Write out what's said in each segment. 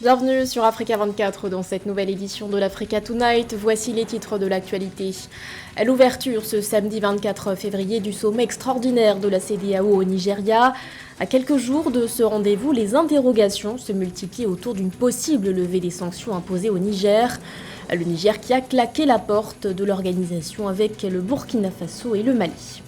Bienvenue sur Africa 24 dans cette nouvelle édition de l'Africa Tonight. Voici les titres de l'actualité. À l'ouverture ce samedi 24 février du sommet extraordinaire de la CEDEAO au Nigeria. À quelques jours de ce rendez-vous, les interrogations se multiplient autour d'une possible levée des sanctions imposées au Niger. Le Niger qui a claqué la porte de l'organisation avec le Burkina Faso et le Mali.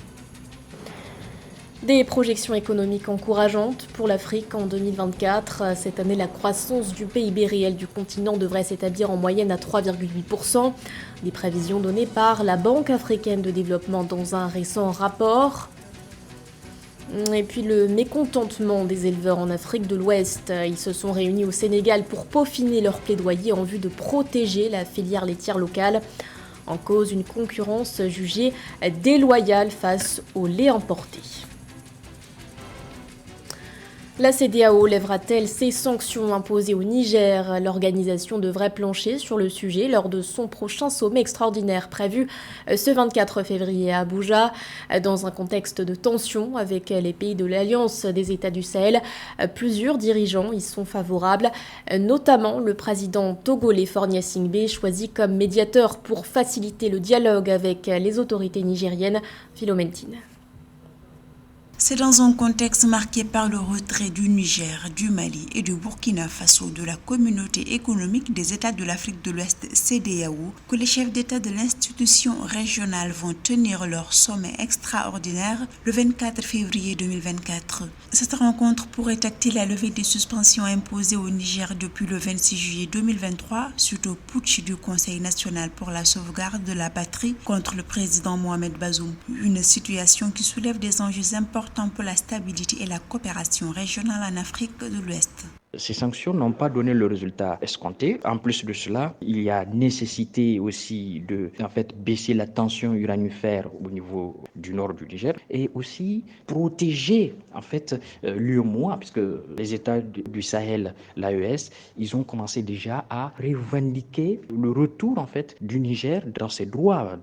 Des projections économiques encourageantes pour l'Afrique en 2024. Cette année, la croissance du PIB réel du continent devrait s'établir en moyenne à 3,8%. Des prévisions données par la Banque africaine de développement dans un récent rapport. Et puis le mécontentement des éleveurs en Afrique de l'Ouest. Ils se sont réunis au Sénégal pour peaufiner leur plaidoyer en vue de protéger la filière laitière locale. En cause, une concurrence jugée déloyale face au lait importé. La CEDEAO lèvera-t-elle ses sanctions imposées au Niger? L'organisation devrait plancher sur le sujet lors de son prochain sommet extraordinaire prévu ce 24 février à Abuja. Dans un contexte de tension avec les pays de l'Alliance des États du Sahel, plusieurs dirigeants y sont favorables, notamment le président togolais Faure Gnassingbé, choisi comme médiateur pour faciliter le dialogue avec les autorités nigériennes. Philomène Tine. C'est dans un contexte marqué par le retrait du Niger, du Mali et du Burkina Faso de la communauté économique des États de l'Afrique de l'Ouest CEDEAO que les chefs d'État de l'institution régionale vont tenir leur sommet extraordinaire le 24 février 2024. Cette rencontre pourrait acter la levée des suspensions imposées au Niger depuis le 26 juillet 2023 suite au putsch du Conseil national pour la sauvegarde de la patrie contre le président Mohamed Bazoum. Une situation qui soulève des enjeux importants pour la stabilité et la coopération régionale en Afrique de l'Ouest. Ces sanctions n'ont pas donné le résultat escompté. En plus de cela, il y a nécessité aussi de baisser la tension uranifère au niveau du nord du Niger et aussi protéger l'UEMOA, puisque les États du Sahel, l'AES, ils ont commencé déjà à revendiquer le retour du Niger dans ses droits,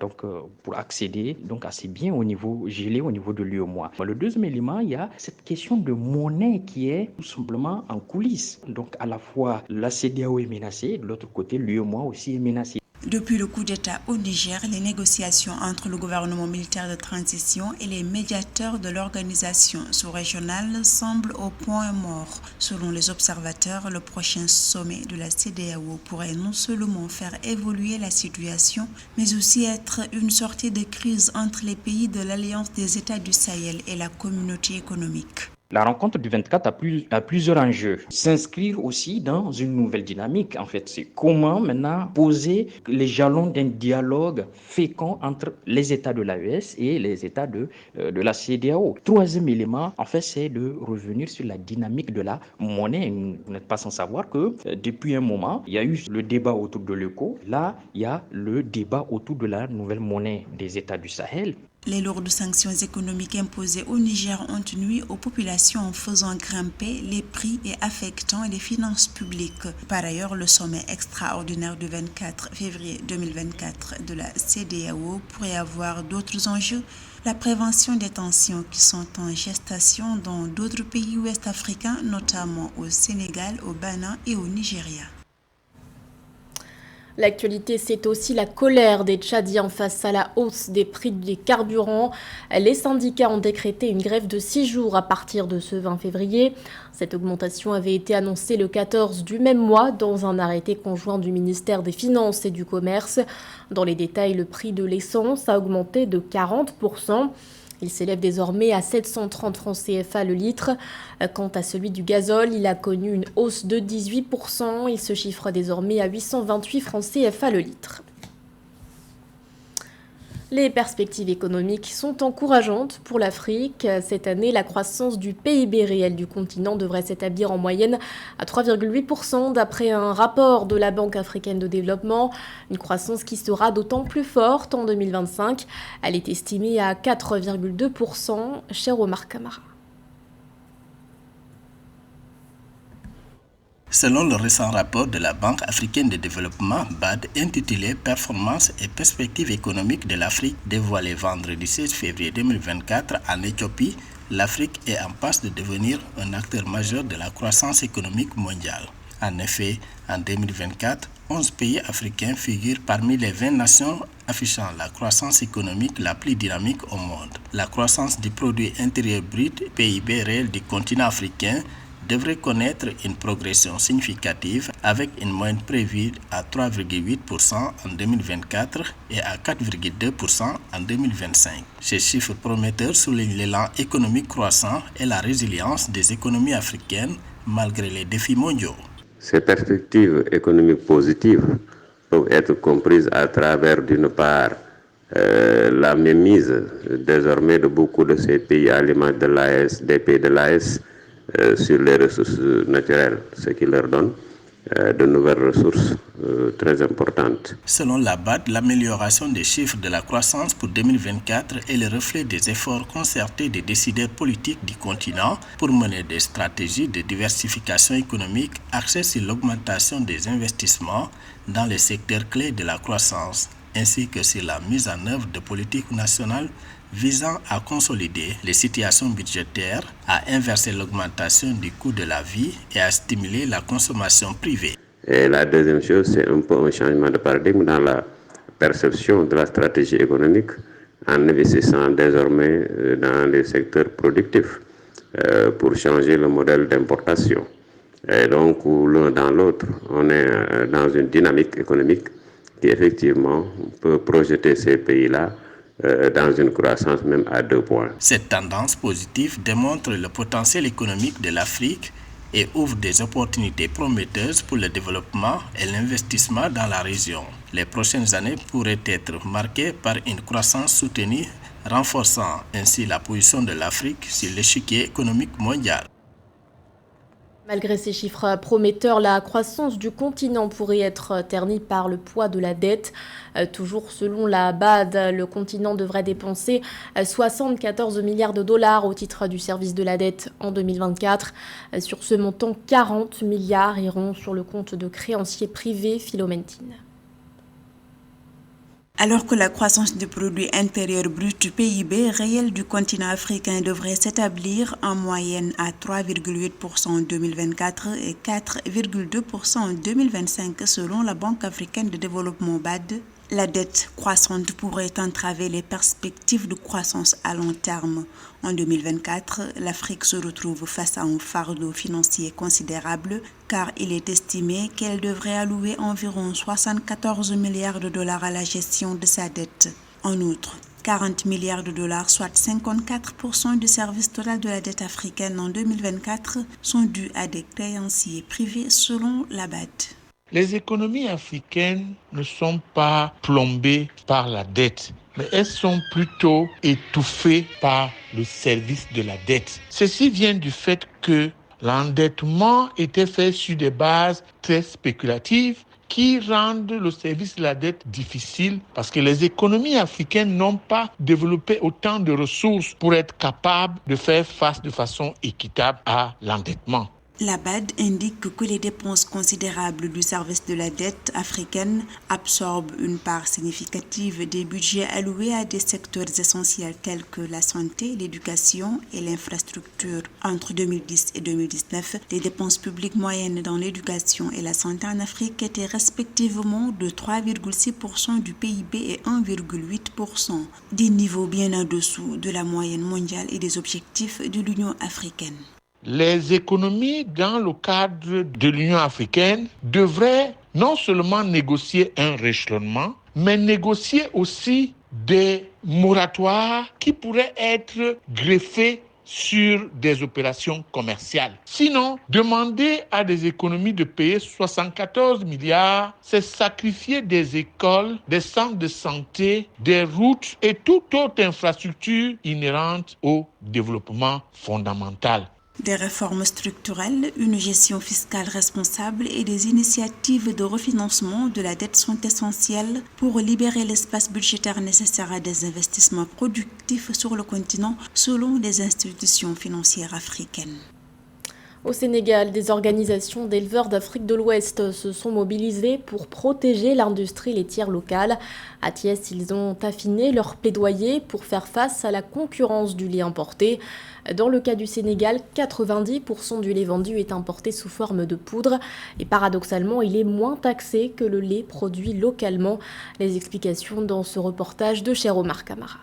pour accéder à ces biens au niveau gelé au niveau de l'UEMOA. Le deuxième élément, il y a cette question de monnaie qui est tout simplement en coulisses. Donc à la fois la CEDEAO est menacée, de l'autre côté l'UEMOA aussi est menacée. Depuis le coup d'État au Niger, les négociations entre le gouvernement militaire de transition et les médiateurs de l'organisation sous-régionale semblent au point mort. Selon les observateurs, le prochain sommet de la CEDEAO pourrait non seulement faire évoluer la situation, mais aussi être une sortie de crise entre les pays de l'Alliance des États du Sahel et la communauté économique. La rencontre du 24 a plusieurs enjeux. S'inscrire aussi dans une nouvelle dynamique. C'est comment maintenant poser les jalons d'un dialogue fécond entre les États de l'AES et les États de la CEDEAO. Troisième élément, c'est de revenir sur la dynamique de la monnaie. Vous n'êtes pas sans savoir que depuis un moment, il y a eu le débat autour de l'euro. Là, il y a le débat autour de la nouvelle monnaie des États du Sahel. Les lourdes sanctions économiques imposées au Niger ont nui aux populations en faisant grimper les prix et affectant les finances publiques. Par ailleurs, le sommet extraordinaire du 24 février 2024 de la CEDEAO pourrait avoir d'autres enjeux. La prévention des tensions qui sont en gestation dans d'autres pays ouest-africains, notamment au Sénégal, au Bénin et au Nigeria. L'actualité, c'est aussi la colère des Tchadiens face à la hausse des prix des carburants. Les syndicats ont décrété une grève de 6 jours à partir de ce 20 février. Cette augmentation avait été annoncée le 14 du même mois dans un arrêté conjoint du ministère des Finances et du Commerce. Dans les détails, le prix de l'essence a augmenté de 40%. Il s'élève désormais à 730 francs CFA le litre. Quant à celui du gazole, il a connu une hausse de 18%. Il se chiffre désormais à 828 francs CFA le litre. Les perspectives économiques sont encourageantes pour l'Afrique. Cette année, la croissance du PIB réel du continent devrait s'établir en moyenne à 3,8% d'après un rapport de la Banque africaine de développement. Une croissance qui sera d'autant plus forte en 2025. Elle est estimée à 4,2%, cher Omar Kamara. Selon le récent rapport de la Banque africaine de développement BAD intitulé Performance et perspectives économiques de l'Afrique dévoilé vendredi 16 février 2024 en Éthiopie, l'Afrique est en passe de devenir un acteur majeur de la croissance économique mondiale. En effet, en 2024, 11 pays africains figurent parmi les 20 nations affichant la croissance économique la plus dynamique au monde. La croissance du produit intérieur brut, PIB réel du continent africain, devrait connaître une progression significative avec une moyenne prévue à 3,8% en 2024 et à 4,2% en 2025. Ces chiffres prometteurs soulignent l'élan économique croissant et la résilience des économies africaines malgré les défis mondiaux. Ces perspectives économiques positives peuvent être comprises à travers, d'une part, la mainmise désormais de beaucoup de ces pays à l'image de l'AES, des pays de l'AES, sur les ressources naturelles, ce qui leur donne de nouvelles ressources très importantes. Selon la BAD, l'amélioration des chiffres de la croissance pour 2024 est le reflet des efforts concertés des décideurs politiques du continent pour mener des stratégies de diversification économique axées sur l'augmentation des investissements dans les secteurs clés de la croissance, ainsi que sur la mise en œuvre de politiques nationales visant à consolider les situations budgétaires, à inverser l'augmentation du coût de la vie et à stimuler la consommation privée. Et la deuxième chose, c'est un peu un changement de paradigme dans la perception de la stratégie économique en investissant désormais dans les secteurs productifs pour changer le modèle d'importation. Et donc, l'un dans l'autre, on est dans une dynamique économique qui effectivement peut projeter ces pays-là dans une croissance même à 2 points. Cette tendance positive démontre le potentiel économique de l'Afrique et ouvre des opportunités prometteuses pour le développement et l'investissement dans la région. Les prochaines années pourraient être marquées par une croissance soutenue, renforçant ainsi la position de l'Afrique sur l'échiquier économique mondial. Malgré ces chiffres prometteurs, la croissance du continent pourrait être ternie par le poids de la dette. Toujours selon la BAD, le continent devrait dépenser 74 milliards de dollars au titre du service de la dette en 2024. Sur ce montant, 40 milliards iront sur le compte de créanciers privés Philomentine. Alors que la croissance du produit intérieur brut PIB réel du continent africain devrait s'établir en moyenne à 3,8% en 2024 et 4,2% en 2025 selon la Banque africaine de développement BAD, la dette croissante pourrait entraver les perspectives de croissance à long terme. En 2024, l'Afrique se retrouve face à un fardeau financier considérable car il est estimé qu'elle devrait allouer environ 74 milliards de dollars à la gestion de sa dette. En outre, 40 milliards de dollars, soit 54% du service total de la dette africaine en 2024, sont dus à des créanciers privés selon la BAD. Les économies africaines ne sont pas plombées par la dette, mais elles sont plutôt étouffées par le service de la dette. Ceci vient du fait que l'endettement était fait sur des bases très spéculatives qui rendent le service de la dette difficile parce que les économies africaines n'ont pas développé autant de ressources pour être capables de faire face de façon équitable à l'endettement. La BAD indique que les dépenses considérables du service de la dette africaine absorbent une part significative des budgets alloués à des secteurs essentiels tels que la santé, l'éducation et l'infrastructure. Entre 2010 et 2019, les dépenses publiques moyennes dans l'éducation et la santé en Afrique étaient respectivement de 3,6% du PIB et 1,8%, des niveaux bien en-dessous de la moyenne mondiale et des objectifs de l'Union africaine. Les économies dans le cadre de l'Union africaine devraient non seulement négocier un rééchelonnement, mais négocier aussi des moratoires qui pourraient être greffés sur des opérations commerciales. Sinon, demander à des économies de payer 74 milliards, c'est sacrifier des écoles, des centres de santé, des routes et toute autre infrastructure inhérente au développement fondamental. Des réformes structurelles, une gestion fiscale responsable et des initiatives de refinancement de la dette sont essentielles pour libérer l'espace budgétaire nécessaire à des investissements productifs sur le continent selon les institutions financières africaines. Au Sénégal, des organisations d'éleveurs d'Afrique de l'Ouest se sont mobilisées pour protéger l'industrie laitière locale. À Thiès, ils ont affiné leur plaidoyer pour faire face à la concurrence du lait importé. Dans le cas du Sénégal, 90% du lait vendu est importé sous forme de poudre et paradoxalement, il est moins taxé que le lait produit localement. Les explications dans ce reportage de cher Omar Camara.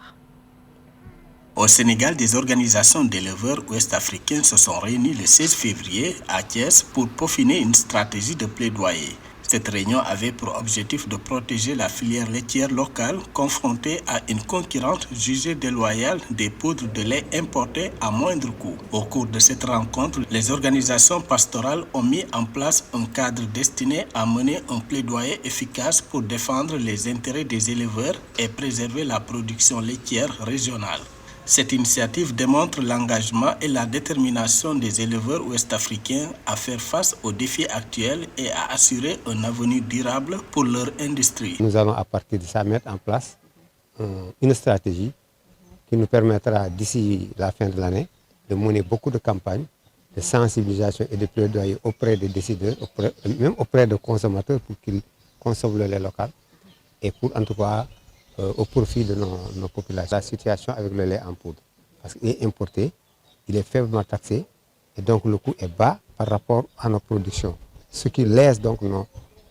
Au Sénégal, des organisations d'éleveurs ouest-africains se sont réunies le 16 février à Thiès pour peaufiner une stratégie de plaidoyer. Cette réunion avait pour objectif de protéger la filière laitière locale confrontée à une concurrence jugée déloyale des poudres de lait importées à moindre coût. Au cours de cette rencontre, les organisations pastorales ont mis en place un cadre destiné à mener un plaidoyer efficace pour défendre les intérêts des éleveurs et préserver la production laitière régionale. Cette initiative démontre l'engagement et la détermination des éleveurs ouest-africains à faire face aux défis actuels et à assurer un avenir durable pour leur industrie. Nous allons à partir de ça mettre en place une stratégie qui nous permettra d'ici la fin de l'année de mener beaucoup de campagnes de sensibilisation et de plaidoyer auprès des décideurs, même auprès des consommateurs pour qu'ils consomment le lait local et pour en tout cas au profit de nos populations. La situation avec le lait en poudre, parce qu'il est importé, il est faiblement taxé et donc le coût est bas par rapport à nos productions. Ce qui laisse donc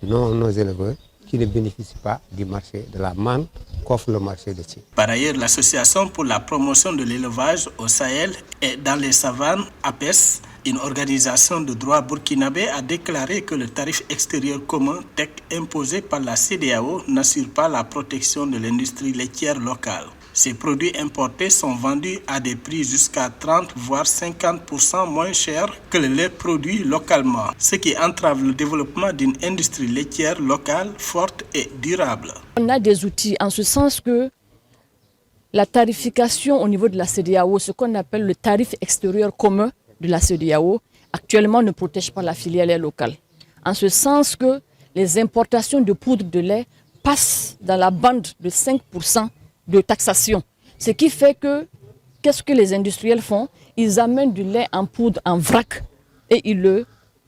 nos éleveurs qui ne bénéficient pas du marché, de la manne qu'offre le marché laitier. Par ailleurs, l'Association pour la promotion de l'élevage au Sahel et dans les savanes, APES, une organisation de droit burkinabé, a déclaré que le tarif extérieur commun TEC imposé par la CEDEAO n'assure pas la protection de l'industrie laitière locale. Ces produits importés sont vendus à des prix jusqu'à 30 voire 50% moins chers que le lait produit localement, ce qui entrave le développement d'une industrie laitière locale forte et durable. On a des outils en ce sens que la tarification au niveau de la CEDEAO, ce qu'on appelle le tarif extérieur commun de la CEDEAO, actuellement ne protège pas la filière lait locale. En ce sens que les importations de poudre de lait passent dans la bande de 5% de taxation. Ce qui fait que, qu'est-ce que les industriels font? Ils amènent du lait en poudre en vrac et ils le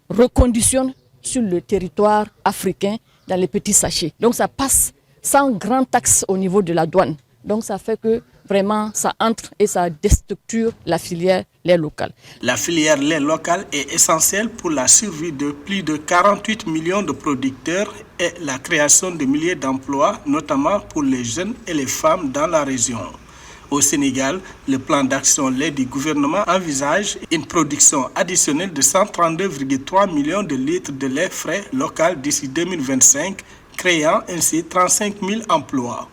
reconditionnent sur le territoire africain dans les petits sachets. Donc ça passe sans grande taxe au niveau de la douane. Donc ça fait que vraiment ça entre et ça déstructure la filière lait local. La filière lait local est essentielle pour la survie de plus de 48 millions de producteurs et la création de milliers d'emplois, notamment pour les jeunes et les femmes dans la région. Au Sénégal, le plan d'action lait du gouvernement envisage une production additionnelle de 132,3 millions de litres de lait frais local d'ici 2025, créant ainsi 35 000 emplois.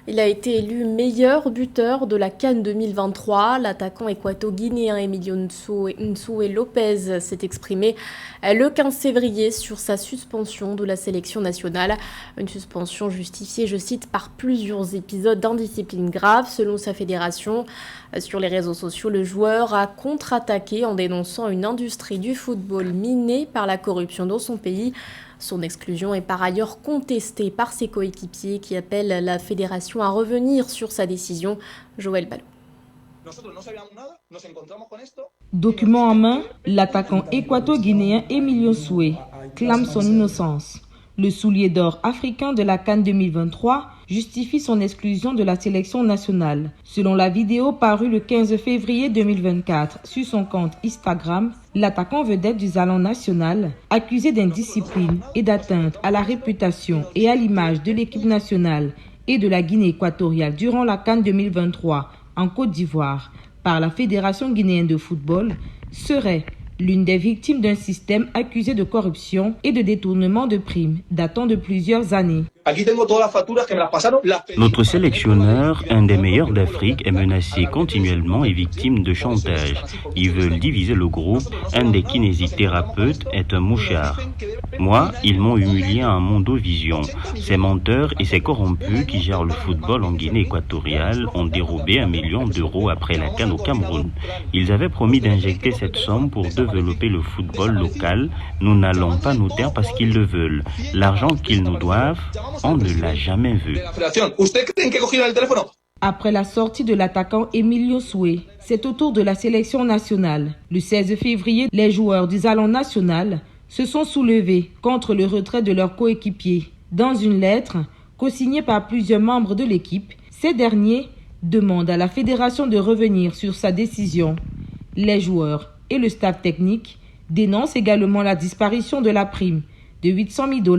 Il a été élu meilleur buteur de la CAN 2023. L'attaquant équato-guinéen Emilio Nsoué Lopez s'est exprimé le 15 février sur sa suspension de la sélection nationale. Une suspension justifiée, je cite, par plusieurs épisodes d'indiscipline grave selon sa fédération. Sur les réseaux sociaux, le joueur a contre-attaqué en dénonçant une industrie du football minée par la corruption dans son pays. Son exclusion est par ailleurs contestée par ses coéquipiers qui appellent la fédération à revenir sur sa décision. Joël Ballot. Document en main, l'attaquant équato-guinéen Emilio Nsoué clame son innocence. Le soulier d'or africain de la CAN 2023 justifie son exclusion de la sélection nationale. Selon la vidéo parue le 15 février 2024 sur son compte Instagram, l'attaquant vedette du Salon national, accusé d'indiscipline et d'atteinte à la réputation et à l'image de l'équipe nationale et de la Guinée équatoriale durant la CAN 2023 en Côte d'Ivoire par la Fédération guinéenne de football, serait l'une des victimes d'un système accusé de corruption et de détournement de primes datant de plusieurs années. Notre sélectionneur, un des meilleurs d'Afrique, est menacé continuellement et victime de chantage. Ils veulent diviser le groupe. Un des kinésithérapeutes est un mouchard. Moi, ils m'ont humilié en Mondovision. Ces menteurs et ces corrompus qui gèrent le football en Guinée équatoriale ont dérobé 1 million d'euros après la CAN au Cameroun. Ils avaient promis d'injecter cette somme pour développer le football local. Nous n'allons pas nous taire parce qu'ils le veulent. L'argent qu'ils nous doivent, on ne l'a jamais vu. Après la sortie de l'attaquant Emilio Soué, c'est au tour de la sélection nationale. Le 16 février, les joueurs du Salon national se sont soulevés contre le retrait de leur coéquipier. Dans une lettre co-signée par plusieurs membres de l'équipe, ces derniers demandent à la fédération de revenir sur sa décision. Les joueurs et le staff technique dénoncent également la disparition de la prime de $800 000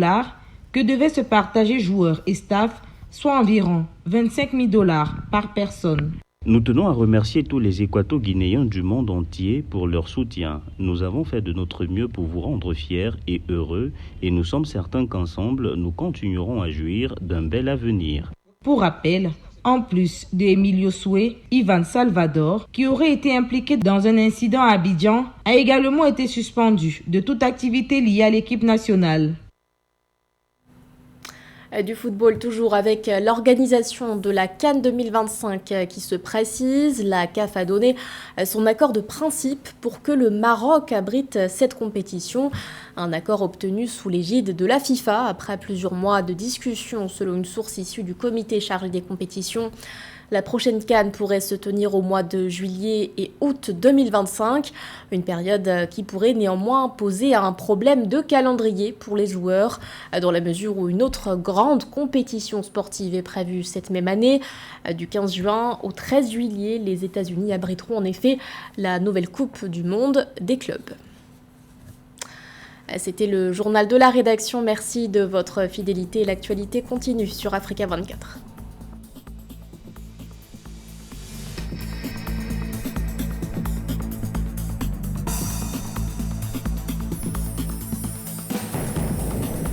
que devaient se partager joueurs et staff, soit environ $25 000 par personne. Nous tenons à remercier tous les Équato-Guinéens du monde entier pour leur soutien. Nous avons fait de notre mieux pour vous rendre fiers et heureux et nous sommes certains qu'ensemble, nous continuerons à jouir d'un bel avenir. Pour rappel, en plus de Emilio Soué, Ivan Salvador, qui aurait été impliqué dans un incident à Abidjan, a également été suspendu de toute activité liée à l'équipe nationale. Du football toujours avec l'organisation de la CAN 2025 qui se précise. La CAF a donné son accord de principe pour que le Maroc abrite cette compétition. Un accord obtenu sous l'égide de la FIFA après plusieurs mois de discussions selon une source issue du comité chargé des compétitions. La prochaine CAN pourrait se tenir au mois de juillet et août 2025, une période qui pourrait néanmoins poser un problème de calendrier pour les joueurs, dans la mesure où une autre grande compétition sportive est prévue cette même année. Du 15 juin au 13 juillet, les États-Unis abriteront en effet la nouvelle Coupe du Monde des clubs. C'était le journal de la rédaction. Merci de votre fidélité. L'actualité continue sur Africa 24.